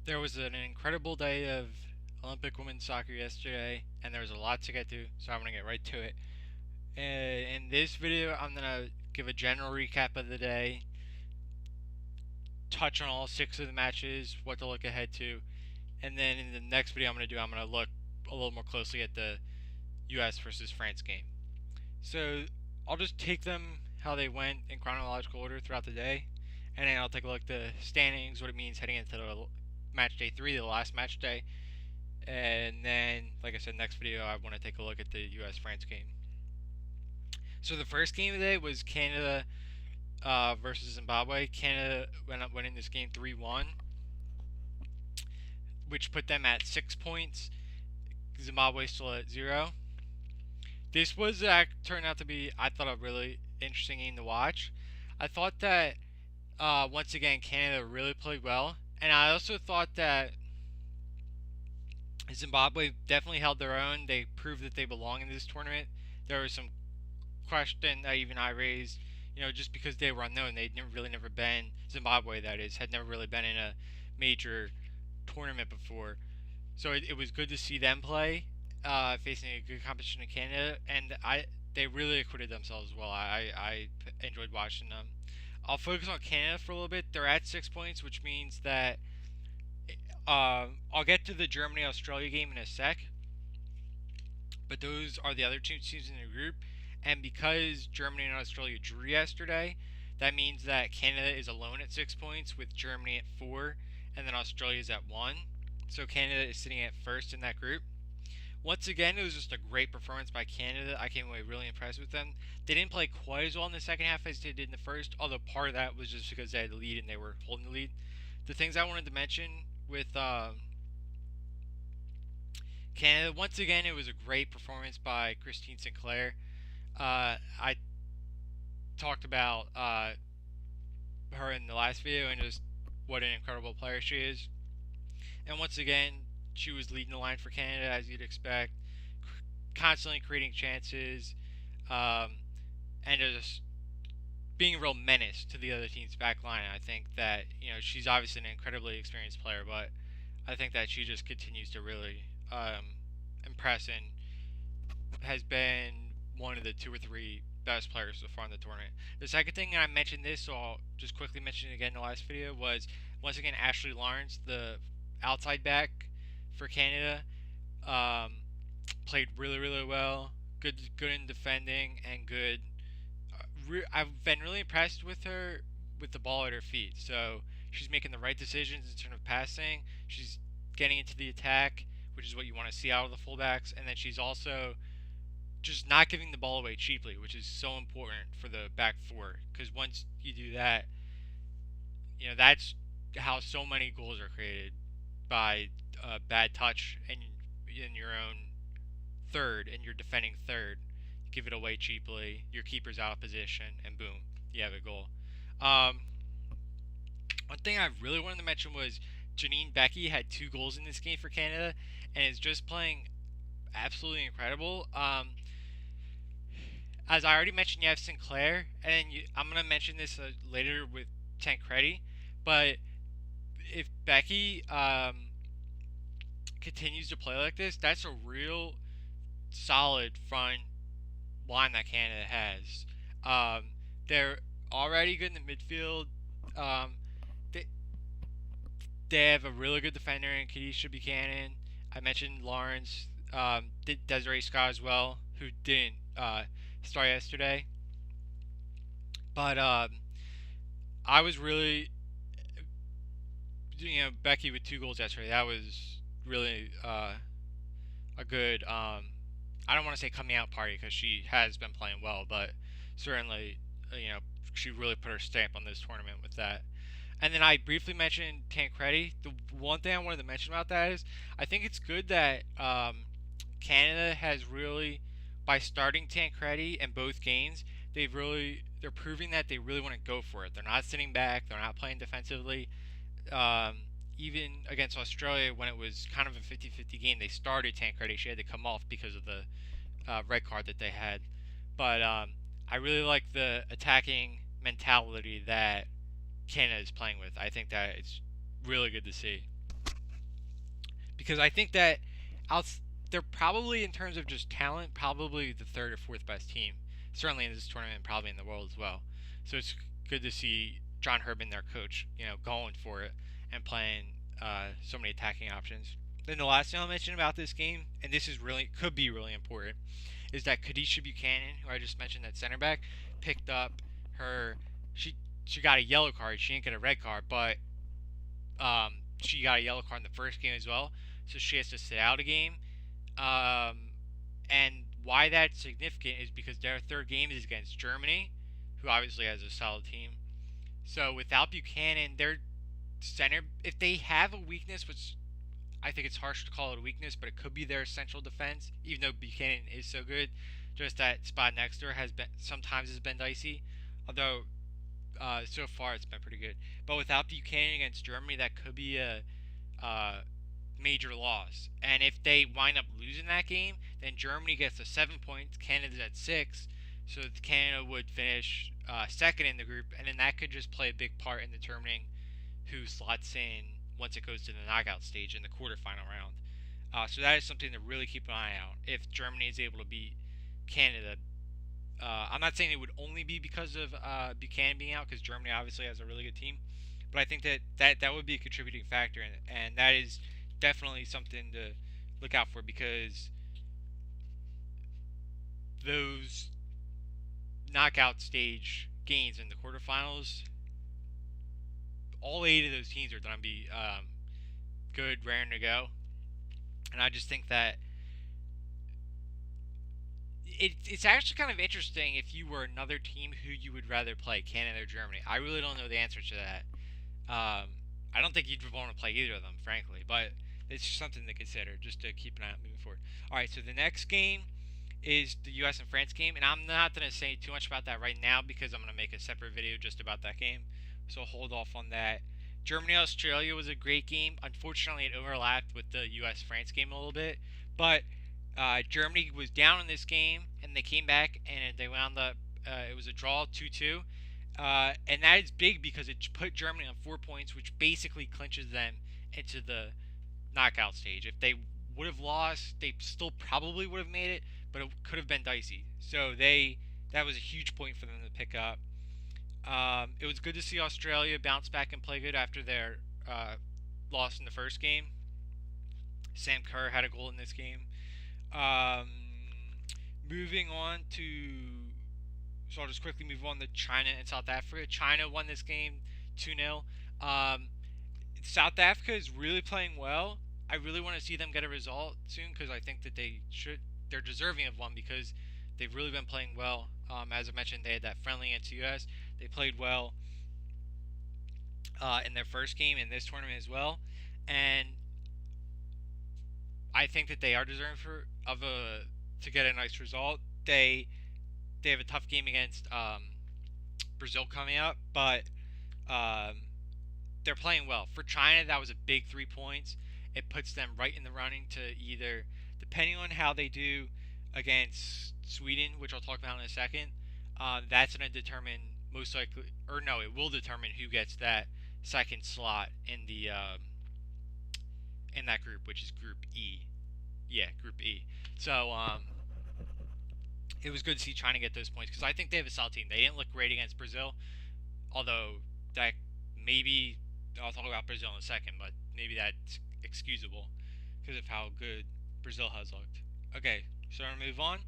There was an incredible day of Olympic women's soccer yesterday, and there was a lot to get to, so I'm going to get right to it. In this video, I'm going to give a general recap of the day, touch on all 6 of the matches, what to look ahead to, and then in the next video I'm going to look a little more closely at the US versus France game. So I'll just take them how they went in chronological order throughout the day, and then I'll take a look at the standings, what it means heading into the match day 3, the last match day. And then, like I said, next video, I want to take a look at the U.S. France game. So the first game of the day was Canada versus Zimbabwe. Canada went up winning this game 3-1, which put them at 6 points. Zimbabwe still at 0. This was turned out to be, I thought, a really interesting game to watch. I thought that once again Canada really played well, and I also thought that Zimbabwe definitely held their own. They proved that they belong in this tournament. There was some question that even I raised, just because they were unknown. They'd never been, Zimbabwe that is, had never really been in a major tournament before. So it was good to see them play, facing a good competition in Canada, and they really acquitted themselves well. I enjoyed watching them. I'll focus on Canada for a little bit. They're at 6 points, which means that I'll get to the Germany Australia game in a sec, but those are the other 2 teams in the group. And because Germany and Australia drew yesterday, that means that Canada is alone at 6 points, with Germany at 4, and then Australia is at 1. So Canada is sitting at first in that group. Once again, it was just a great performance by Canada. I came away really impressed with them. They didn't play quite as well in the second half as they did in the first, although part of that was just because they had the lead and they were holding the lead. The things I wanted to mention with Canada, once again, it was a great performance by Christine Sinclair. I talked about her in the last video and just what an incredible player she is. And once again, she was leading the line for Canada, as you'd expect, constantly creating chances, and just being a real menace to the other team's back line. I think that she's obviously an incredibly experienced player, but I think that she just continues to really impress and has been one of the 2 or 3 best players so far in the tournament. The second thing, and I mentioned this, so I'll just quickly mention it again in the last video, was once again Ashley Lawrence, the outside back for Canada, played really well. Good in defending and good. I've been really impressed with her with the ball at her feet. So she's making the right decisions in terms of passing. She's getting into the attack, which is what you want to see out of the fullbacks, and then she's also just not giving the ball away cheaply, which is so important for the back four. Because once you do that, that's how so many goals are created, by bad touch and in your own third, and you're defending third. Give it away cheaply, your keeper's out of position, and boom, you have a goal. One thing I really wanted to mention was Janine Becky had 2 goals in this game for Canada, and is just playing absolutely incredible. As I already mentioned, you have Sinclair, and I'm going to mention this later with Tancredi, but if Becky continues to play like this, that's a real solid front line that Canada has. They're already good in the midfield. They, they have a really good defender in Kadisha Buchanan. I mentioned Lawrence, Desiree Scott as well, who didn't start yesterday. But I was really, Becky with 2 goals yesterday. That was really a good. I don't want to say coming out party, because she has been playing well, but certainly, she really put her stamp on this tournament with that. And then I briefly mentioned Tancredi. The one thing I wanted to mention about that is I think it's good that Canada has really, by starting Tancredi in both games, they're proving that they really want to go for it. They're not sitting back. They're not playing defensively. Even against Australia, when it was kind of a 50-50 game, they started Tancredi. She had to come off because of the red card that they had. But I really like the attacking mentality that Canada is playing with. I think that it's really good to see. because I think that outs they're probably in terms of just talent, probably the third or fourth best team, certainly in this tournament, probably in the world as well. So it's good to see John Herman, their coach, going for it and playing so many attacking options. Then the last thing I'll mention about this game, and this is really could be really important, is that Kadisha Buchanan, who I just mentioned, that center back, picked up her. She she got a yellow card. She didn't get a red card, but she got a yellow card in the first game as well, so she has to sit out a game. Um, and why that's significant is because their third game is against Germany, who obviously has a solid team. So without Buchanan, their center, if they have a weakness, which I think it's harsh to call it a weakness, but it could be their central defense, even though Buchanan is so good. Just that spot next to her has been sometimes has been dicey, although so far it's been pretty good. But without Buchanan against Germany, that could be a uh, major loss. And if they wind up losing that game, then Germany gets to 7 points, Canada's at 6, so Canada would finish second in the group, and then that could just play a big part in determining who slots in once it goes to the knockout stage in the quarterfinal round. So that is something to really keep an eye out. If Germany is able to beat Canada, I'm not saying it would only be because of Buchanan being out, because Germany obviously has a really good team, but I think that would be a contributing factor, and that is definitely something to look out for because those knockout stage games in the quarterfinals, all 8 of those teams are going to be good, raring to go, and I just think that it's actually kind of interesting if you were another team who you would rather play, Canada or Germany. I really don't know the answer to that. I don't think you'd want to play either of them, frankly, but it's just something to consider, just to keep an eye on moving forward. All right, so the next game is the U.S. and France game, and I'm not going to say too much about that right now because I'm going to make a separate video just about that game, so hold off on that. Germany-Australia was a great game. Unfortunately, it overlapped with the U.S.-France game a little bit, but Germany was down in this game, and they came back, and they wound up. It was a draw, 2-2, and that is big because it put Germany on 4 points, which basically clinches them into the knockout stage. If they would have lost, they still probably would have made it, but it could have been dicey. So that was a huge point for them to pick up. It was good to see Australia bounce back and play good after their loss in the first game. Sam Kerr had a goal in this game. Um, moving on to, so I'll just quickly move on to China and South Africa. China won this game 2-0. Um, South Africa is really playing well. I really want to see them get a result soon because I think that they're deserving of one because they've really been playing well. As I mentioned, they had that friendly against the U.S. They played well in their first game in this tournament as well, and I think that they are deserving to get a nice result. They have a tough game against Brazil coming up, but um, they're playing well. For China, that was a big 3 points. It puts them right in the running to either, depending on how they do against Sweden, which I'll talk about in a second, that's going to determine most likely, or no, it will determine who gets that second slot in that group, which is Group E. Yeah, Group E. So it was good to see China get those points because I think they have a solid team. They didn't look great against Brazil, although that maybe I'll talk about Brazil in a second, but maybe that's excusable because of how good Brazil has looked. Okay, so we're gonna move on.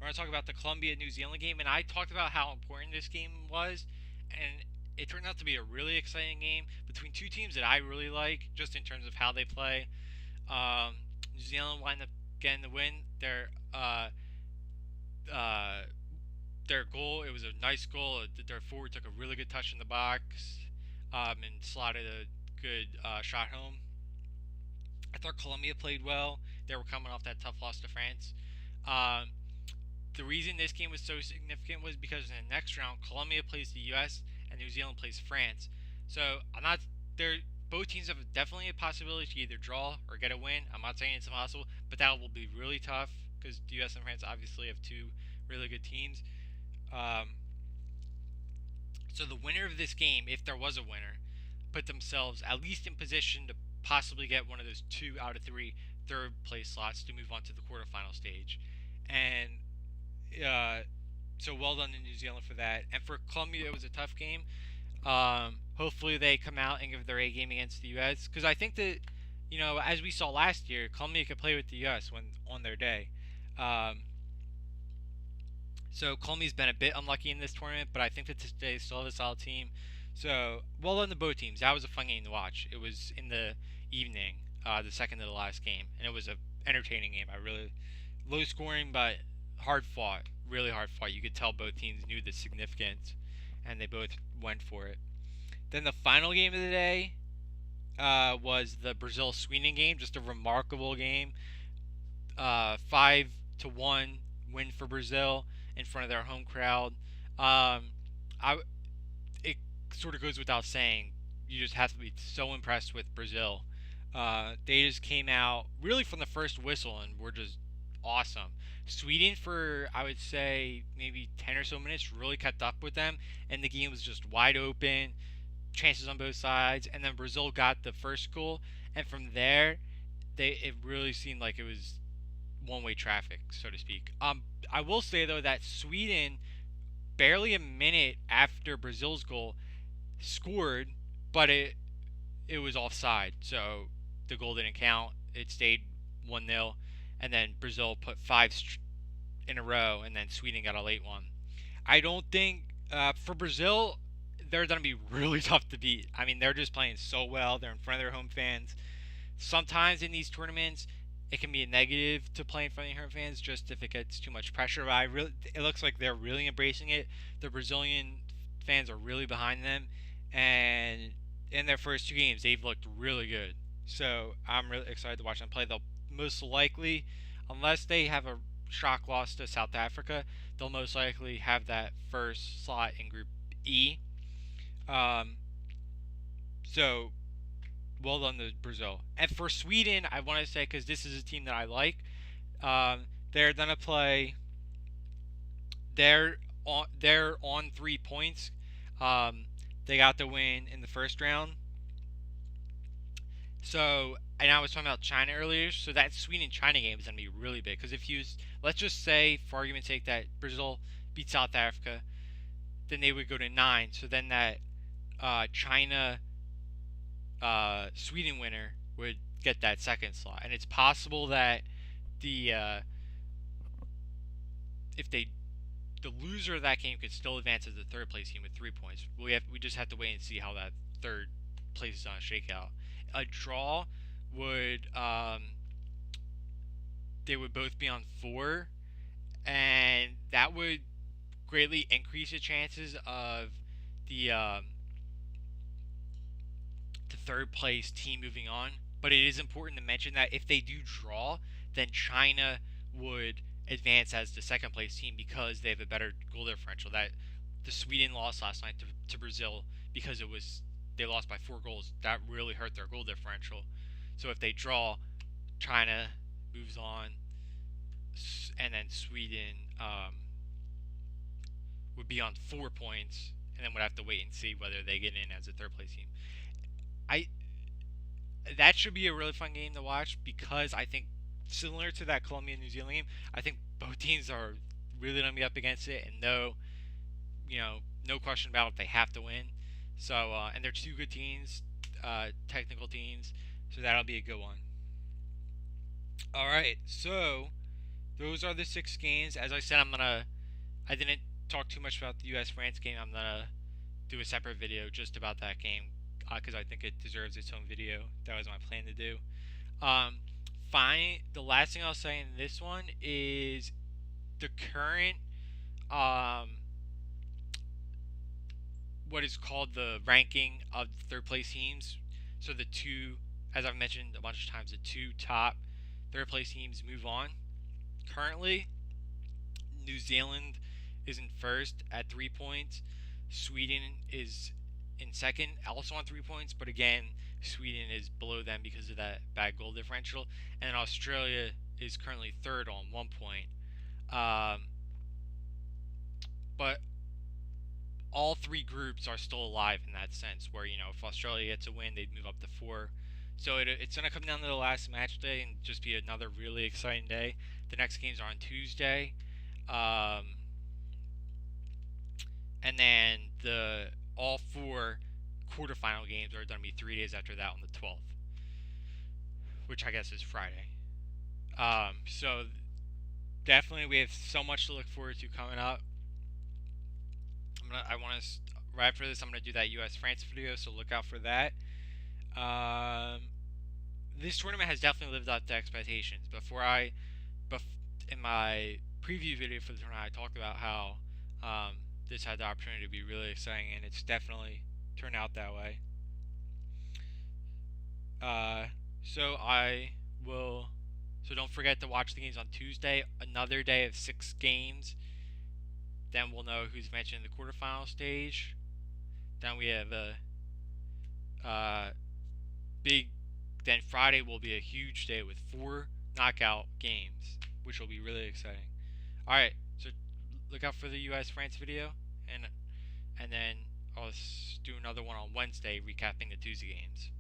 We're gonna talk about the Colombia-New Zealand game, and I talked about how important this game was, and it turned out to be a really exciting game between two teams that I really like, just in terms of how they play. Um, New Zealand wound up getting the win. Uh, their goal, it was a nice goal. Their forward took a really good touch in the box and slotted a good shot home. I thought Colombia played well. They were coming off that tough loss to France. Um, the reason this game was so significant was because in the next round, Colombia plays the U.S. and New Zealand plays France. So I'm not there. Both teams have definitely a possibility to either draw or get a win. I'm not saying it's impossible, but that will be really tough because the U.S. and France obviously have two really good teams. Um, so the winner of this game, if there was a winner, put themselves at least in position to possibly get one of those 2 out of 3 third place slots to move on to the quarterfinal stage. And uh, so well done to New Zealand for that. And for Colombia, it was a tough game. Hopefully they come out and give their A game against the U.S. Because I think that, as we saw last year, Colombia could play with the U.S. when on their day. Um, so Colombia's been a bit unlucky in this tournament, but I think that they still have a solid team. So well done to both teams. That was a fun game to watch. It was in the evening, the second to the last game, and it was a entertaining game. I really low scoring, but hard fought. Really hard fought. You could tell both teams knew the significance, and they both went for it. Then the final game of the day was the Brazil Sweden game. Just a remarkable game. 5-1 win for Brazil in front of their home crowd. I It sort of goes without saying. You just have to be so impressed with Brazil. They just came out really from the first whistle and were just awesome. Sweden, for I would say maybe 10 or so minutes, really kept up with them, and the game was just wide open, chances on both sides. And then Brazil got the first goal, and from there, it really seemed like it was one-way traffic, so to speak. I will say though that Sweden, barely a minute after Brazil's goal, scored, but it was offside, so the goal didn't count. It stayed 1-0, and then Brazil put five in a row, and then Sweden got a late one. I don't think for Brazil, they're going to be really tough to beat. I mean, they're just playing so well. They're in front of their home fans. Sometimes in these tournaments, it can be a negative to play in front of your home fans just if it gets too much pressure. But it looks like they're really embracing it. The Brazilian fans are really behind them, and in their first 2 games, they've looked really good. So I'm really excited to watch them play. They'll most likely, unless they have a shock loss to South Africa, they'll most likely have that first slot in Group E. Um, so well done to Brazil. And for Sweden, I want to say, because this is a team that I like, they're gonna play. They're on 3 points. They got the win in the first round. So, and I was talking about China earlier. So that Sweden-China game is gonna be really big. Because if you, let's just say, for argument's sake, that Brazil beat South Africa, then they would go to 9. So then that China Sweden winner would get that second slot, and it's possible that the if they the loser of that game could still advance as the third place team with 3 points. We just have to wait and see how that third place is on shake out. A draw would they would both be on 4, and that would greatly increase the chances of the third place team moving on. But it is important to mention that if they do draw, then China would advance as the second place team because they have a better goal differential. That the Sweden lost last night to Brazil because they lost by 4 goals. That really hurt their goal differential. So if they draw, China moves on, and then Sweden would be on 4 points, and then would have to wait and see whether they get in as a third place team. That should be a really fun game to watch because I think, similar to that Colombia New Zealand game, I think both teams are really going to be up against it, and no question about it, they have to win. So and they're 2 good teams, technical teams, so that'll be a good one. All right, so those are the 6 games. As I said, I didn't talk too much about the U.S. France game. I'm gonna do a separate video just about that game because I think it deserves its own video. That was my plan to do. The last thing I'll say in this one is the current what is called the ranking of the third place teams. So the 2, as I've mentioned a bunch of times, the 2 top third place teams move on. Currently, New Zealand is in first at 3 points. Sweden is in second, also on 3 points, but again, Sweden is below them because of that bad goal differential. And Australia is currently third on 1 point. But all three groups are still alive in that sense. Where if Australia gets a win, they'd move up to four. So it's gonna come down to the last match day and just be another really exciting day. The next games are on Tuesday, um, and then the all four quarterfinal games are gonna be 3 days after that on the 12th, which I guess is Friday. So definitely we have so much to look forward to coming up. I want to right after this. I'm gonna do that U.S. France video, so look out for that. Um, this tournament has definitely lived up to expectations. In my preview video for the tournament, I talked about how this had the opportunity to be really exciting, and it's definitely turned out that way. Uh, so I will. So don't forget to watch the games on Tuesday. Another day of 6 games. Then we'll know who's mentioned in the quarterfinal stage. Then we have a big. Then Friday will be a huge day with 4 knockout games, which will be really exciting. All right, so look out for the U.S. France video, and then I'll do another one on Wednesday recapping the Tuesday games.